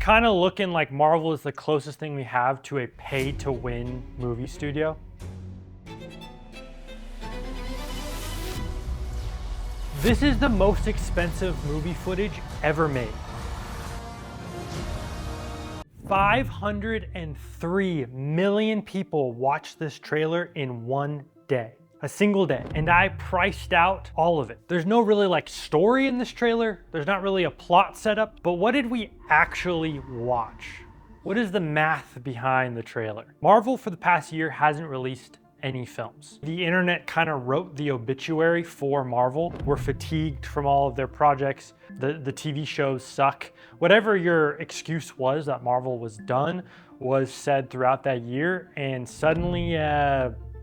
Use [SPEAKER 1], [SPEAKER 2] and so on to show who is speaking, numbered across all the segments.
[SPEAKER 1] kind of looking like Marvel is the closest thing we have to a pay-to-win movie studio. This is the most expensive movie footage ever made. 503 million people watched this trailer in one day. A single day. And I priced out all of it. There's no really like story in this trailer. There's not really a plot setup. But what did we actually watch? What is the math behind the trailer? Marvel for the past year hasn't released any films. The internet kind of wrote the obituary for Marvel. We're fatigued from all of their projects. The TV shows suck. Whatever your excuse was that Marvel was done was said throughout that year, and suddenly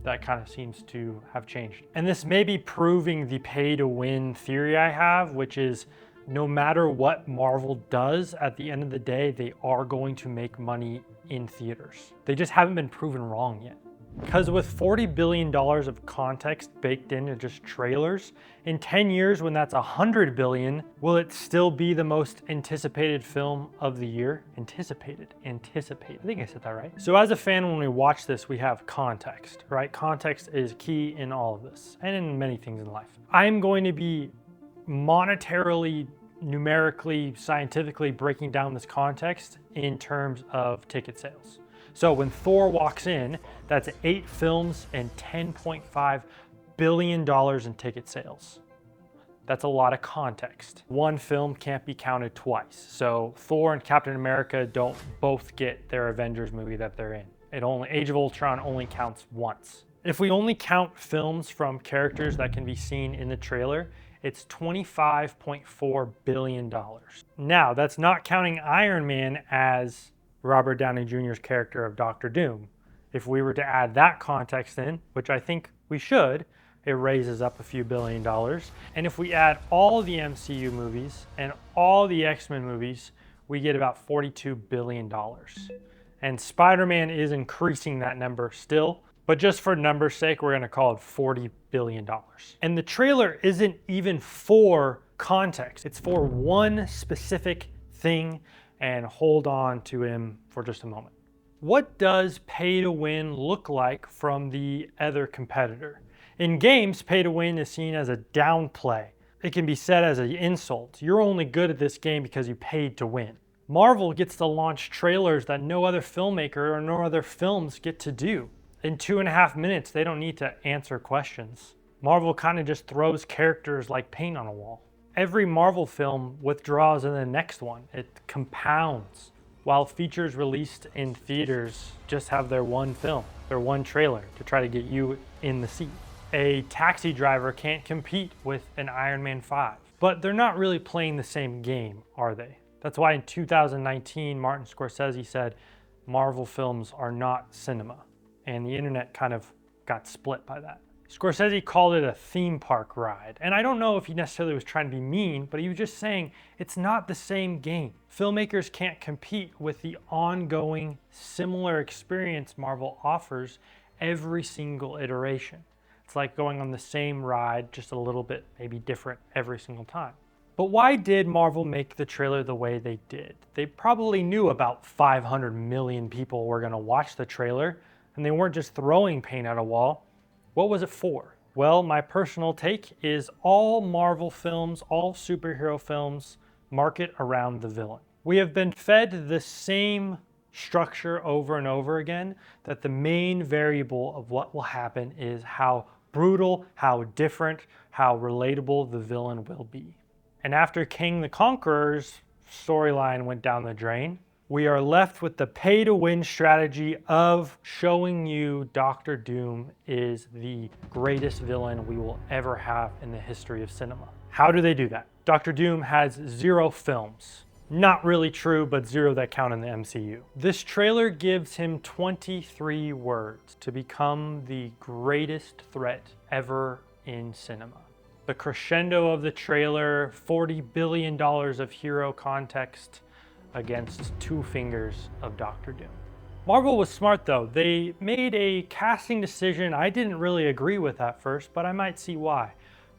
[SPEAKER 1] that kind of seems to have changed. And this may be proving the pay-to-win theory I have, which is no matter what Marvel does, at the end of the day, they are going to make money in theaters. They just haven't been proven wrong yet. Because with $40 billion of context baked into just trailers, in 10 years when that's $100 billion, will it still be the most anticipated film of the year? Anticipated. I think I said that right. So as a fan, when we watch this, we have context, right? Context is key in all of this and in many things in life. I'm going to be monetarily, numerically, scientifically breaking down this context in terms of ticket sales. So when Thor walks in, that's 8 films and $10.5 billion in ticket sales. That's a lot of context. One film can't be counted twice. So Thor and Captain America don't both get their Avengers movie that they're in. Age of Ultron only counts once. If we only count films from characters that can be seen in the trailer, it's $25.4 billion. Now, that's not counting Iron Man as Robert Downey Jr.'s character of Doctor Doom. If we were to add that context in, which I think we should, it raises up a few $1 billion. And if we add all the MCU movies and all the X-Men movies, we get about $42 billion. And Spider-Man is increasing that number still, but just for numbers' sake, we're gonna call it $40 billion. And the trailer isn't even for context. It's for one specific thing, and hold on to him for just a moment. What does pay to win look like from the other competitor? In games, pay to win is seen as a downplay. It can be said as an insult. You're only good at this game because you paid to win. Marvel gets to launch trailers that no other filmmaker or no other films get to do. In 2.5 minutes, they don't need to answer questions. Marvel kind of just throws characters like paint on a wall. Every Marvel film withdraws in the next one. It compounds. While features released in theaters just have their one film, their one trailer to try to get you in the seat. A Taxi Driver can't compete with an Iron Man 5. But they're not really playing the same game, are they? That's why in 2019, Martin Scorsese said, Marvel films are not cinema. And the internet kind of got split by that. Scorsese called it a theme park ride. And I don't know if he necessarily was trying to be mean, but he was just saying it's not the same game. Filmmakers can't compete with the ongoing similar experience Marvel offers every single iteration. It's like going on the same ride, just a little bit maybe different every single time. But why did Marvel make the trailer the way they did? They probably knew about 500 million people were gonna watch the trailer, and they weren't just throwing paint at a wall. What was it for? Well, my personal take is all Marvel films, all superhero films, market around the villain. We have been fed the same structure over and over again, that the main variable of what will happen is how brutal, how different, how relatable the villain will be. And after King the Conqueror's storyline went down the drain, we are left with the pay-to-win strategy of showing you Doctor Doom is the greatest villain we will ever have in the history of cinema. How do they do that? Doctor Doom has 0 films. Not really true, but 0 that count in the MCU. This trailer gives him 23 words to become the greatest threat ever in cinema. The crescendo of the trailer, $40 billion of hero context, against 2 fingers of Doctor Doom. Marvel was smart though. They made a casting decision I didn't really agree with at first, but I might see why.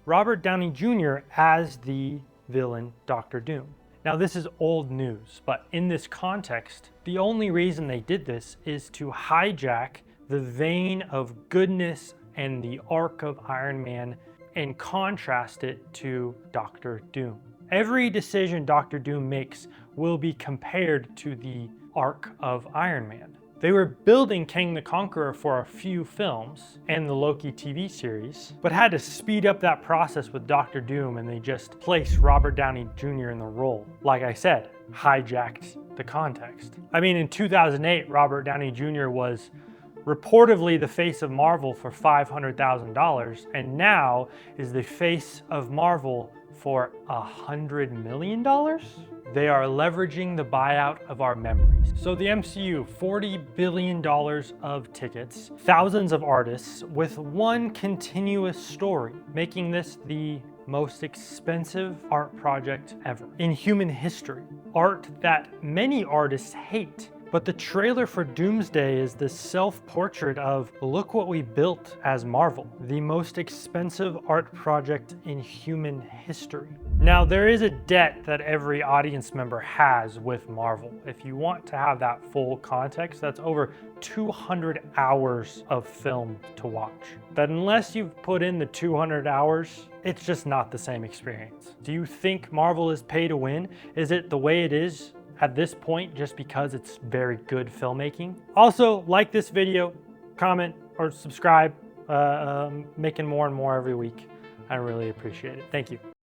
[SPEAKER 1] Robert Downey Jr. as the villain Doctor Doom. Now this is old news, but in this context, the only reason they did this is to hijack the vein of goodness and the arc of Iron Man and contrast it to Doctor Doom. Every decision Doctor Doom makes will be compared to the arc of Iron Man. They were building Kang the Conqueror for a few films and the Loki TV series, but had to speed up that process with Doctor Doom, and they just placed Robert Downey Jr. in the role. Like I said, hijacked the context. I mean, in 2008, Robert Downey Jr. was reportedly the face of Marvel for $500,000, and now is the face of Marvel for $100 million? They are leveraging the buyout of our memories. So the MCU, $40 billion of tickets, thousands of artists with one continuous story, making this the most expensive art project ever in human history. Art that many artists hate. But the trailer for Doomsday is this self-portrait of, look what we built as Marvel, the most expensive art project in human history. Now, there is a debt that every audience member has with Marvel. If you want to have that full context, that's over 200 hours of film to watch. That unless you've put in the 200 hours, it's just not the same experience. Do you think Marvel is pay to win? Is it the way it is at this point just because it's very good filmmaking? Also, like this video, comment, or subscribe. Making more and more every week. I really appreciate it. Thank you.